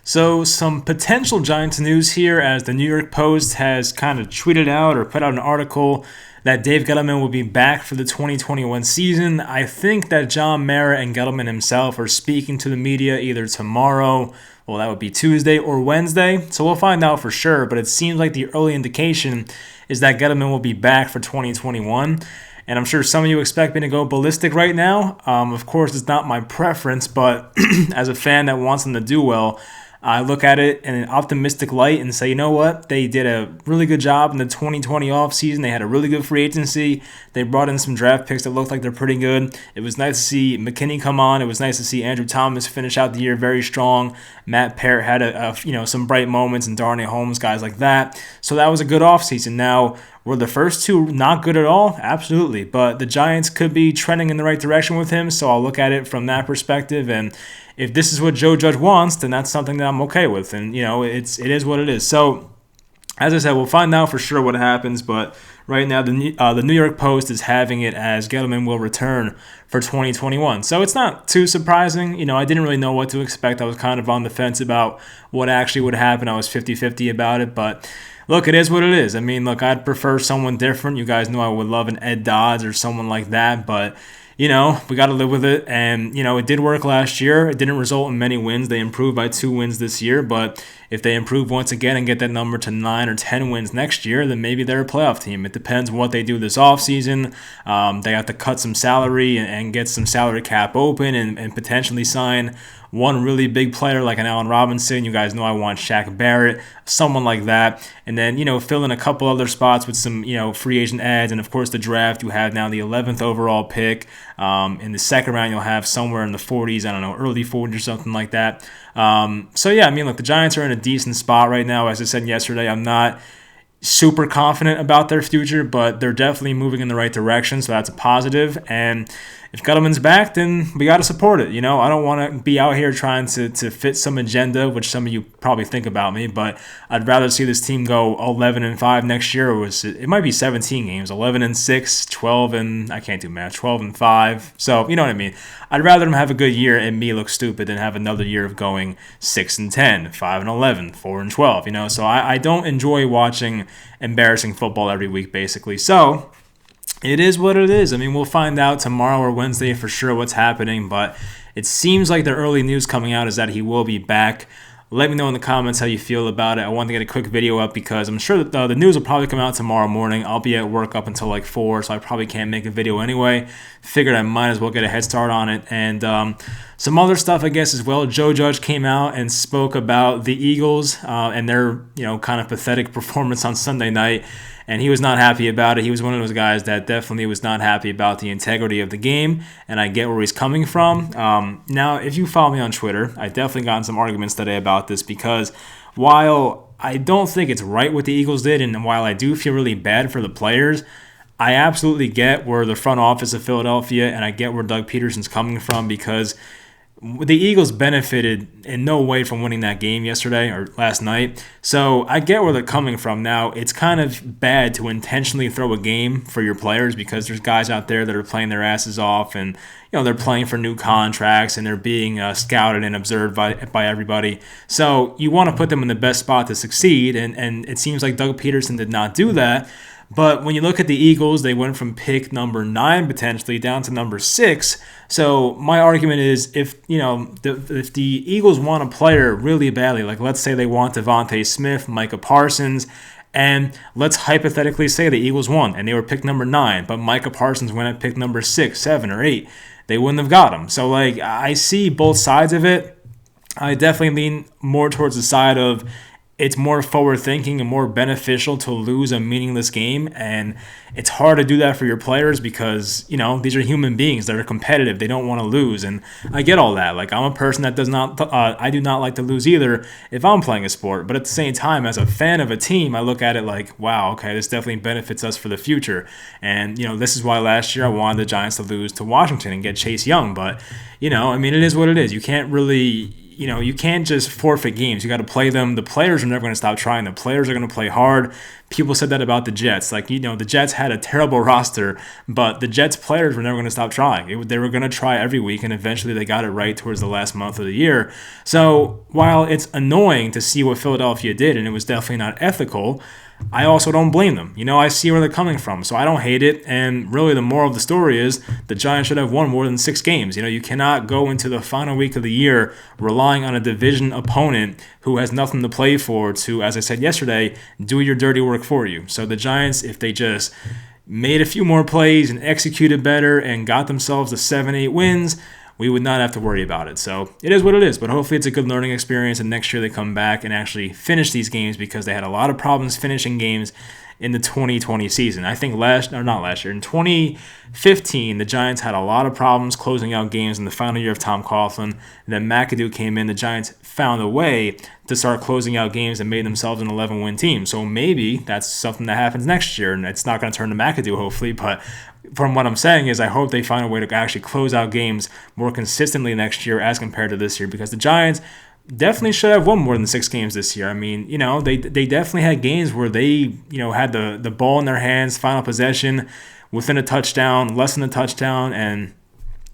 So, some potential Giants news here as the New York Post has kind of tweeted out or put out an article that Dave Gettleman will be back for the 2021 season. I think that John Mara and Gettleman himself are speaking to the media either tomorrow, well, that would be Tuesday or Wednesday. So we'll find out for sure, but it seems like the early indication is that Gettleman will be back for 2021. And I'm sure some of you expect me to go ballistic right now. Of course, it's not my preference, but as a fan that wants them to do well, I look at it in an optimistic light and say, you know what? They did a really good job in the 2020 offseason. They had a really good free agency. They brought in some draft picks that looked like they're pretty good. It was nice to see McKinney come on. It was nice to see Andrew Thomas finish out the year very strong. Matt Parrott had some bright moments, and Darnay Holmes, guys like that. So that was a good offseason. Now, were the first two not good at all? Absolutely. But the Giants could be trending in the right direction with him, so I'll look at it from that perspective. And if this is what Joe Judge wants, then that's something that I'm okay with. And, it is what it is. So, as I said, we'll find out for sure what happens. But right now, the New York Post is having it as Gettleman will return for 2021. So it's not too surprising. I didn't really know what to expect. I was kind of on the fence about what actually would happen. I was 50-50 about it. But look, it is what it is. I mean, look, I'd prefer someone different. You guys know I would love an Ed Dodds or someone like that. But we got to live with it. And, it did work last year. It didn't result in many wins. They improved by 2 wins this year. But if they improve once again and get that number to 9 or 10 wins next year, then maybe they're a playoff team. It depends on what they do this offseason. They have to cut some salary and get some salary cap open and potentially sign one really big player like an Allen Robinson. You guys know I want Shaq Barrett, someone like that. And then, fill in a couple other spots with some, free agent ads. And, of course, the draft, you have now the 11th overall pick. In the second round, you'll have somewhere in the 40s, early 40s or something like that. Look, the Giants are in a decent spot right now. As I said yesterday, I'm not super confident about their future, but they're definitely moving in the right direction, so that's a positive. And if Gettleman's back, then we got to support it. I don't want to be out here trying to fit some agenda, which some of you probably think about me, but I'd rather see this team go 11-5 next year. It might be 17 games, 11-6, 12 and I can't do math, 12-5. So you know what I mean. I'd rather them have a good year and me look stupid than have another year of going 6-10, 5-11, 4-12. So I don't enjoy watching embarrassing football every week, basically. So it is what it is. I mean, we'll find out tomorrow or Wednesday for sure what's happening, but it seems like the early news coming out is that he will be back. Let me know in the comments how you feel about it. I want to get a quick video up because I'm sure that the news will probably come out tomorrow morning. I'll be at work up until like 4, so I probably can't make a video anyway. Figured I might as well get a head start on it. And some other stuff, I guess, as well. Joe Judge came out and spoke about the Eagles and their, kind of pathetic performance on Sunday night. And he was not happy about it. He was one of those guys that definitely was not happy about the integrity of the game, and I get where he's coming from. Now, if you follow me on Twitter, I've definitely gotten some arguments today about this because while I don't think it's right what the Eagles did, and while I do feel really bad for the players, I absolutely get where the front office of Philadelphia and I get where Doug Peterson's coming from because the Eagles benefited in no way from winning that game yesterday or last night. So I get where they're coming from. Now, it's kind of bad to intentionally throw a game for your players because there's guys out there that are playing their asses off and they're playing for new contracts and they're being scouted and observed by everybody. So you want to put them in the best spot to succeed, and it seems like Doug Peterson did not do that. But when you look at the Eagles, they went from pick number 9 potentially down to number 6. So my argument is if the Eagles want a player really badly, like let's say they want Devontae Smith, Micah Parsons, and let's hypothetically say the Eagles won and they were pick number 9, but Micah Parsons went at pick number 6, 7, or 8, they wouldn't have got him. So I see both sides of it. I definitely lean more towards the side of it's more forward thinking and more beneficial to lose a meaningless game. And it's hard to do that for your players because, these are human beings that are competitive. They don't want to lose. And I get all that. Like, I'm a person that I do not like to lose either if I'm playing a sport. But at the same time, as a fan of a team, I look at it like, wow, okay, this definitely benefits us for the future. And, this is why last year I wanted the Giants to lose to Washington and get Chase Young. But, it is what it is. You can't really you can't just forfeit games. You got to play them. The players are never going to stop trying. The players are going to play hard. People said that about the Jets. Like, the Jets had a terrible roster, but the Jets players were never going to stop trying. They were going to try every week, and eventually they got it right towards the last month of the year. So while it's annoying to see what Philadelphia did, and it was definitely not ethical, I also don't blame them. I see where they're coming from, so I don't hate it. And really, the moral of the story is the Giants should have won more than 6 games. You cannot go into the final week of the year relying on a division opponent who has nothing to play for to, as I said yesterday, do your dirty work for you. So the Giants, if they just made a few more plays and executed better and got themselves to 7-8 wins, we would not have to worry about it. So it is what it is, but hopefully it's a good learning experience, and next year they come back and actually finish these games, because they had a lot of problems finishing games in the 2020 season. I think in 2015, the Giants had a lot of problems closing out games in the final year of Tom Coughlin. Then McAdoo came in. The Giants found a way to start closing out games and made themselves an 11-win team. So maybe that's something that happens next year, and it's not going to turn to McAdoo, hopefully, but from what I'm saying is I hope they find a way to actually close out games more consistently next year as compared to this year, because the Giants definitely should have won more than 6 games this year. I mean, they definitely had games where they, had the ball in their hands, final possession, within a touchdown, less than a touchdown, and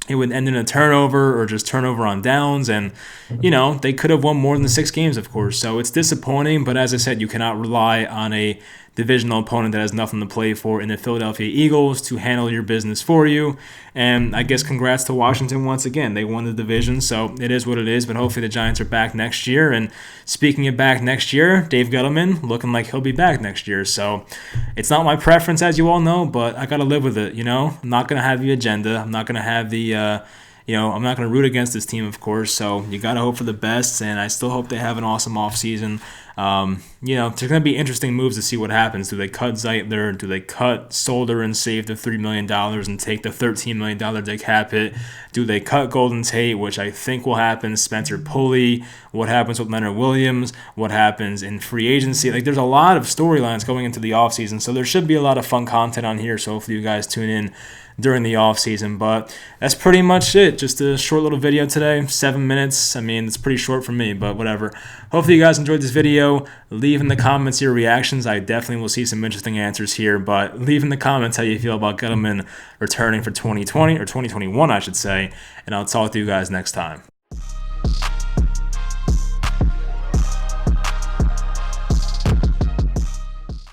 it would end in a turnover or just turnover on downs. And, they could have won more than 6 games, of course. So it's disappointing, but as I said, you cannot rely on a divisional opponent that has nothing to play for in the Philadelphia Eagles to handle your business for you. And I guess congrats to Washington once again. They won the division, so it is what it is, but hopefully the Giants are back next year. And speaking of back next year, Dave Gettleman looking like he'll be back next year. So it's not my preference, as you all know, but I got to live with it, I'm not going to have the agenda. I'm not going to have the I'm not going to root against this team, of course, so you got to hope for the best, and I still hope they have an awesome offseason. There's going to be interesting moves to see what happens. Do they cut Zeitler? Do they cut Solder and save the $3 million and take the $13 million dead cap hit? Do they cut Golden Tate, which I think will happen? Spencer Pulley? What happens with Leonard Williams? What happens in free agency? There's a lot of storylines going into the offseason, so there should be a lot of fun content on here, so hopefully you guys tune in during the off season. But that's pretty much it. Just a short little video today, 7 minutes. I mean, it's pretty short for me, but whatever. Hopefully you guys enjoyed this video. Leave in the comments your reactions. I definitely will see some interesting answers here, but leave in the comments how you feel about Gettleman returning for 2020 or 2021, I should say, and I'll talk to you guys next time.